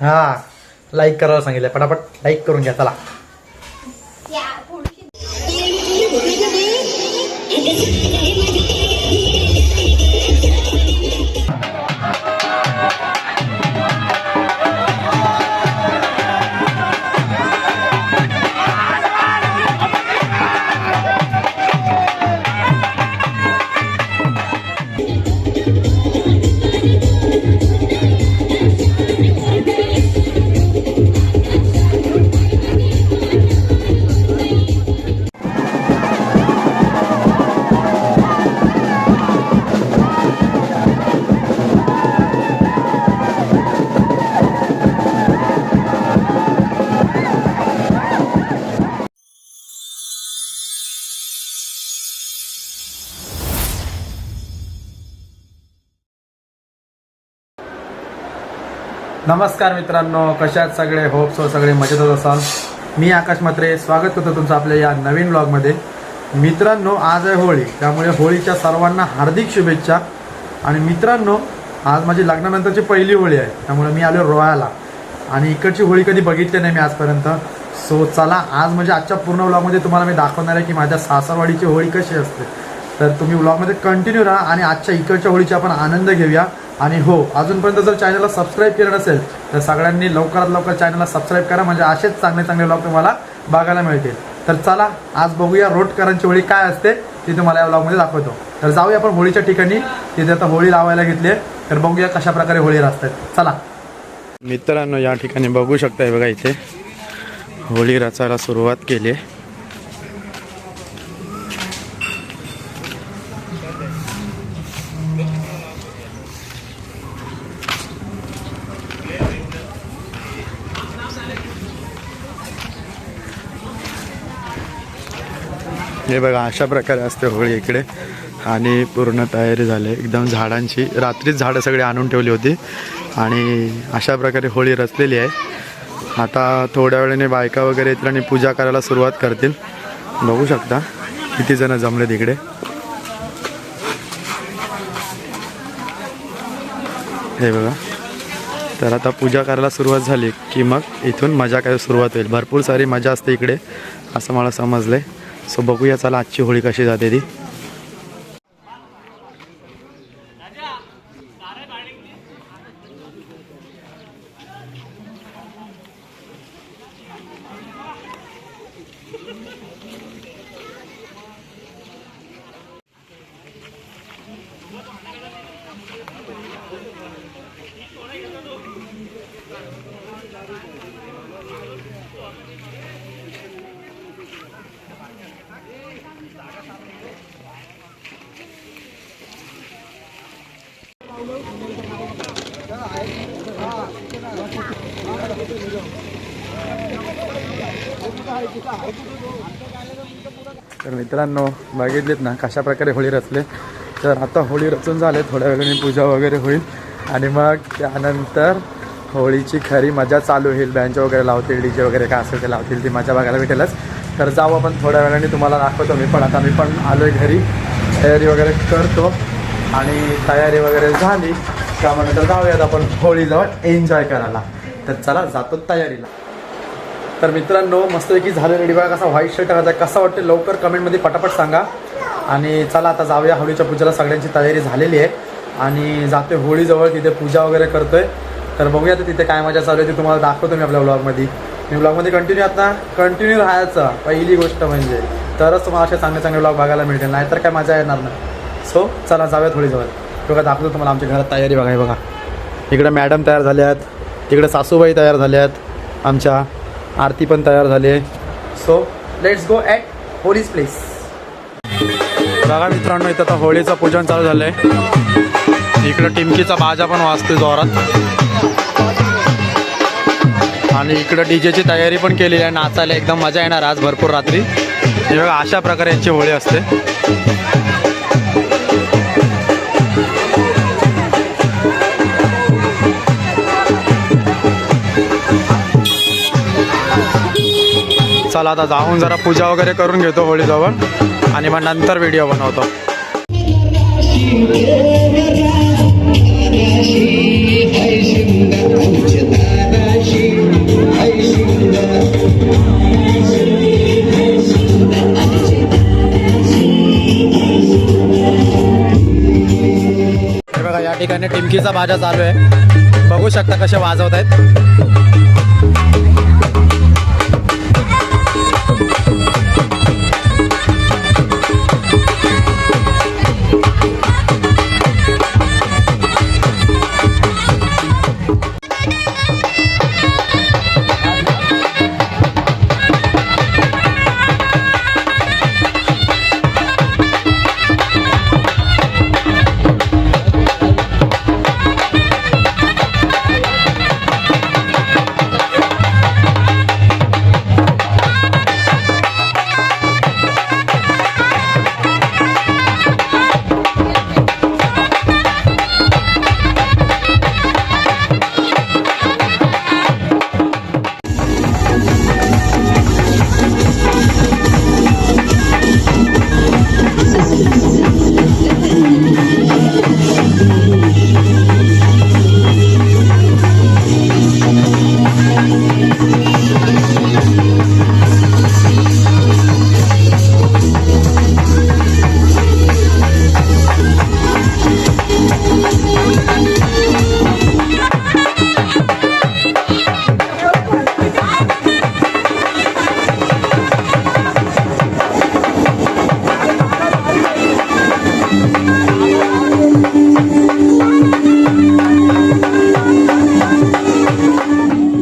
हा लाईक करायला सांगितलं, पटापट लाईक करून घ्या चला. नमस्कार मित्रांनो, कशा आहेत सगळे? होप सो सगळे मजेतच असाल. मी आकाश म्हात्रे स्वागत करतो तुमचं आपल्या या नवीन व्लॉगमध्ये. मित्रांनो, आज आहे होळी, त्यामुळे होळीच्या सर्वांना हार्दिक शुभेच्छा. आणि मित्रांनो, आज माझी लग्नानंतरची पहिली होळी आहे, त्यामुळे मी आलो रोहायला आणि इकडची होळी कधी बघितली नाही मी आजपर्यंत. सो चला, आज म्हणजे आजच्या पूर्ण व्लॉगमध्ये तुम्हाला मी दाखवणार आहे की माझ्या सासरवाडीची होळी कशी असते. तर तुम्ही व्लॉगमध्ये कंटिन्यू राहा आणि आजच्या इकडच्या होळीचा आपण आनंद घेऊया. आणि हो, अजूनपर्यंत जर चॅनलला सबस्क्राईब केलं नसेल तर सगळ्यांनी लवकरात लवकर चॅनलला सबस्क्राईब करा, म्हणजे असेच चांगले चांगले व्लॉग तुम्हाला बघायला मिळतील. तर चला, आज बघूया रोटकरांची होळी काय असते ती तुम्हाला या व्लॉगमध्ये दाखवतो. तर जाऊया आपण होळीच्या ठिकाणी. तिथे आता होळी लावायला घेतली, तर बघूया कशा प्रकारे होळी रचतात. चला मित्रांनो, या ठिकाणी बघू शकताय बघा, इथे होळी रचायला सुरुवात केली. हे बघा, अशा प्रकारे असते होळी इकडे. आणि पूर्ण तयारी झाली एकदम झाडांची. रात्रीच झाडं सगळी आणून ठेवली होती आणि अशा प्रकारे होळी रचलेली आहे. आता थोड्या वेळाने बायका वगैरे येतील आणि पूजा करायला सुरुवात करतील. बघू शकता किती जण जमले तिकडे. हे बघा, तर आता पूजा करायला सुरुवात झाली की मग इथून मजा करायला सुरुवात होईल. भरपूर सारी मजा असते इकडे असं मला समजलं. सो बघूया चला आजची होळी कशी जाते ती. तर मित्रांनो, बघितलेत ना कशा प्रकारे होळी रचले. तर आता होळी रचून झाले, थोड्या वेळाने पूजा वगैरे होईल आणि मग त्यानंतर होळीची खरी मजा चालू होईल. बँच वगैरे लावतील, डीजे वगैरे काय असेल ते लावतील, ती मजा बघायला भेटेलच. तर जाऊ आपण थोड्या वेळाने, तुम्हाला दाखवतो मी पण. आता मी पण आलो आहे घरी, तयारी वगैरे करतो आणि तयारी वगैरे झाली त्यानंतर जाऊयात आपण होळीजवळ एन्जॉय करायला. तर चला जातो तयारीला. तर मित्रांनो, मस्तपैकी झालं रेडी. बघा कसा व्हाईट शर्ट घातला, कसा वाटते लवकर कमेंटमध्ये पटापट सांगा. आणि चला आता जाऊया होळीच्या पूजेला. सगळ्यांची तयारी झालेली आहे आणि जाते होळीजवळ, तिथे पूजा वगैरे करतोय. तर बघूया तर तिथे काय मजा चालू आहे ते तुम्हाला दाखवतो मी आपल्या व्लॉगमध्ये. मी व्लॉगमध्ये कंटिन्यू राहायचं पहिली गोष्ट म्हणजे, तरच तुम्हाला असे चांगले चांगले व्लॉग बघायला मिळतील, नाहीतर काय मजा येणार नाही. सो चला जाऊयात होळीजवळ. बघा दाखवतो तुम्हाला आमच्या घरात तयारी. बघा हे बघा, इकडे मॅडम तयार झाल्या आहेत, तिकडे सासूबाई तयार झाल्या आहेत, आमच्या आरती पण तयार झाली आहे. सो लेट्स गो ॲट होळीज प्लेस. बघा मित्रांनो, इथं आता होळीचं पूजन चालू झालं आहे. इकडं टिमकीचा बाजा पण वाजतोय जोरात आणि इकडं डीजेची तयारी पण केलेली आहे. नाचायला एकदम मजा येणार आज भरपूर रात्री. हे बघा, अशा प्रकारे यांची होळी असते. चला आता जाऊन जरा पूजा वगैरे करून घेतो होळीजवळ आणि मग नंतर व्हिडिओ बनवतो. हे बघा या ठिकाणी टिमकीचा बाजा चालू आहे, बघू शकता कसे वाजवत आहेत.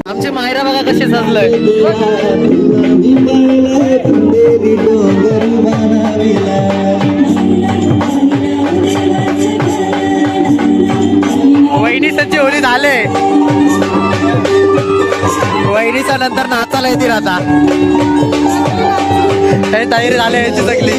आमचे मायरा बघा कसे सजलंय. वहिनी सच्ची होळी झाले, वहिनीच्या नंतर नाचायला येतील आता. हे तयारी झाली याची सगळी.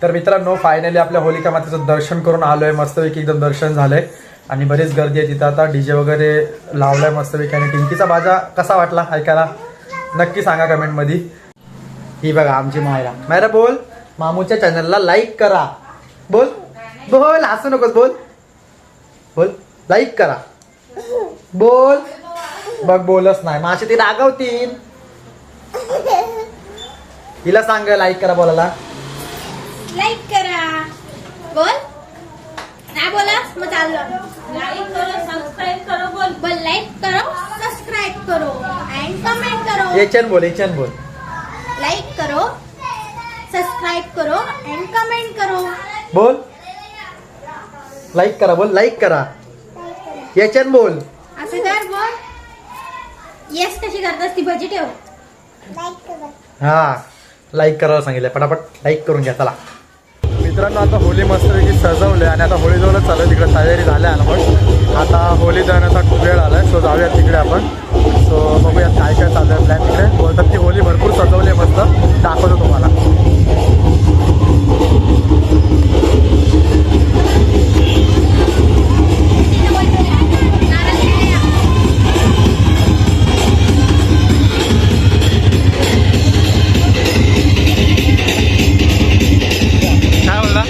तर मित्रांनो फायनली आपल्या होलिका मातेचं दर्शन करून आलोय, मस्तपैकी एकदम दर्शन झालंय आणि बरीच गर्दी आहे तिथं. आता डीजे वगैरे लावलाय मस्तपैकी आणि टिंकीचा बाजा कसा वाटला ऐकायला नक्की सांगा कमेंटमध्ये. ही बघा आमची मायरा. मायरा बोल, मामूच्या चॅनलला लाईक करा. बोल बोल, असं नकोस, बोल बोल, लाईक करा. बोल बघ, बोलच नाही माशी ती रागवतील. हिला सांग लाईक करा, बोलायला लाईक करा. बोल नाही बोला मग चाललं. लाईक करो, सबस्क्राइब करो. बोल बोल, लाईक करो, सबस्क्राइब करो एंड कमेंट करो. एचन बोल, एचन बोल. लाईक करो, सबस्क्राइब करो एंड कमेंट करो. बोल लाईक करा, बोल लाईक करा. एचन बोल. असं कर. बोल येस कशी करतास ती भजी ठेव. लाईक करा. हा लाईक करायला सांगितलं, पटापट लाईक करून घ्या. चला मित्रांनो आता होळी मस्तपैकी सजवले आणि आता होळी जवळच चालू आहे. तिकडे तयारी झाल्या ऑलमोस्ट. आता होळी दहनाचा खूप वेळ आलाय, सो जाऊयात तिकडे आपण. सो बघूयात काय काय चालू आहे प्लॅन तिकडे. बोलतात की होळी भरपूर सजवली आहे, मस्त दाखवतो तुम्हाला. काय बोलला?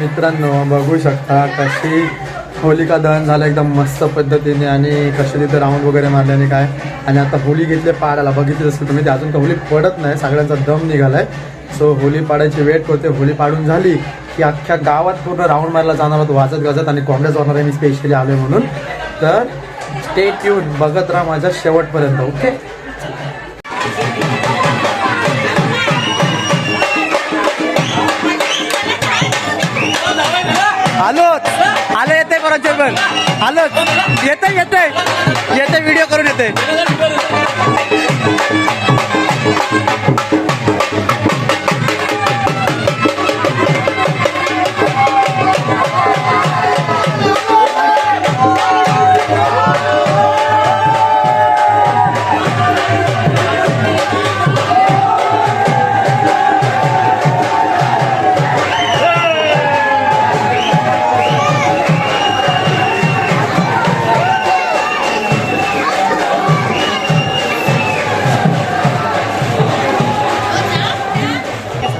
मित्रांनो बघू शकता कशी होलिका दहन झालं एकदम मस्त पद्धतीने आणि कसे तिथे राऊंड वगैरे मारले आणि काय. आणि आता होळी घेतले पाडायला, बघितलं असेल तुम्ही ते अजून का होळी पडत नाही, सगळ्यांचा दम निघालाय. सो होळी पाडायची वेट करते. होळी पाडून झाली की अख्ख्या गावात पूर्ण राऊंड मारायला जाणार होतो वाजत गाजत आणि काँग्रेस वाजणार आहे मी स्पेशली आलोय म्हणून. तर स्टे ट्यून, बघत राहा माझ्या शेवटपर्यंत. ओके आलो येते बरोबर पण आलो येते व्हिडिओ करून येते.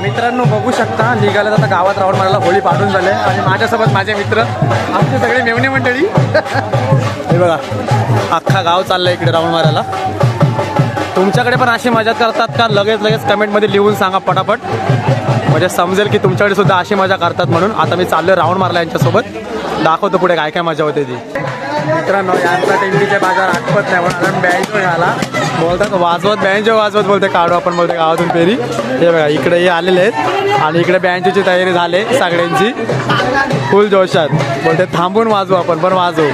मित्रांनो बघू शकता निघाले आता गावात राऊंड मारायला, होळी पाडून झाले आणि माझ्यासोबत माझे मित्र आमचे सगळे मेवणे मंडळी. हे बघा अख्खा गाव चाललंय इकडे राऊंड मारायला. तुमच्याकडे पण अशी मजा करतात का? लगेच कमेंटमध्ये लिहून सांगा पटापट, म्हणजे समजेल की तुमच्याकडे सुद्धा अशी मजा करतात म्हणून. आता मी चाललोय राऊंड मारला यांच्यासोबत, दाखवतो पुढे काय काय मजा होते ती. मित्रांनो यांचा टेंडीचे बाजार आठवत नाही म्हणून बँजो घाला बोलतात, वाजवत बोलते काढू आपण बोलते गावातून फेरी. हे बघा इकडे हे आलेले आहेत आणि इकडे बँजोची तयारी झाली सगळ्यांची फुल जोशात. बोलते थांबून वाजवू आपण, पण वाजवू.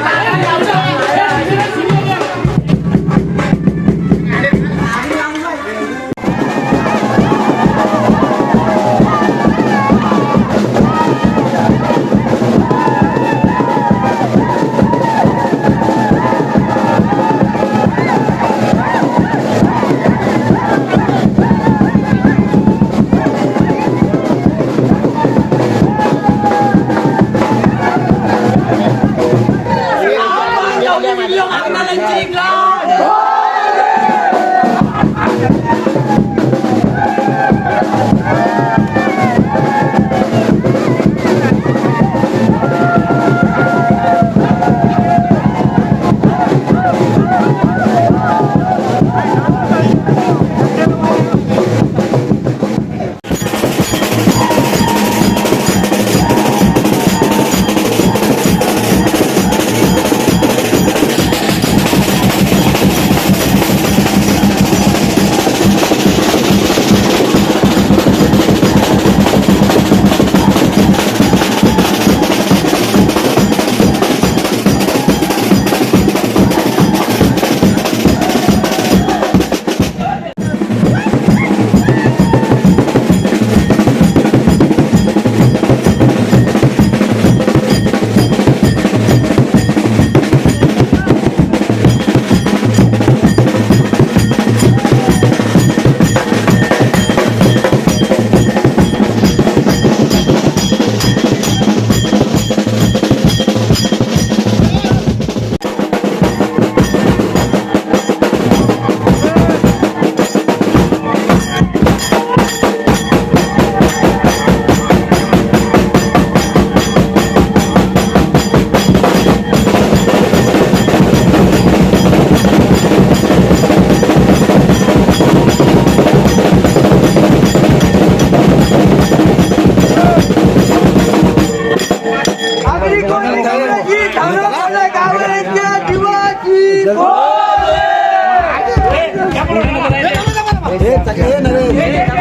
हे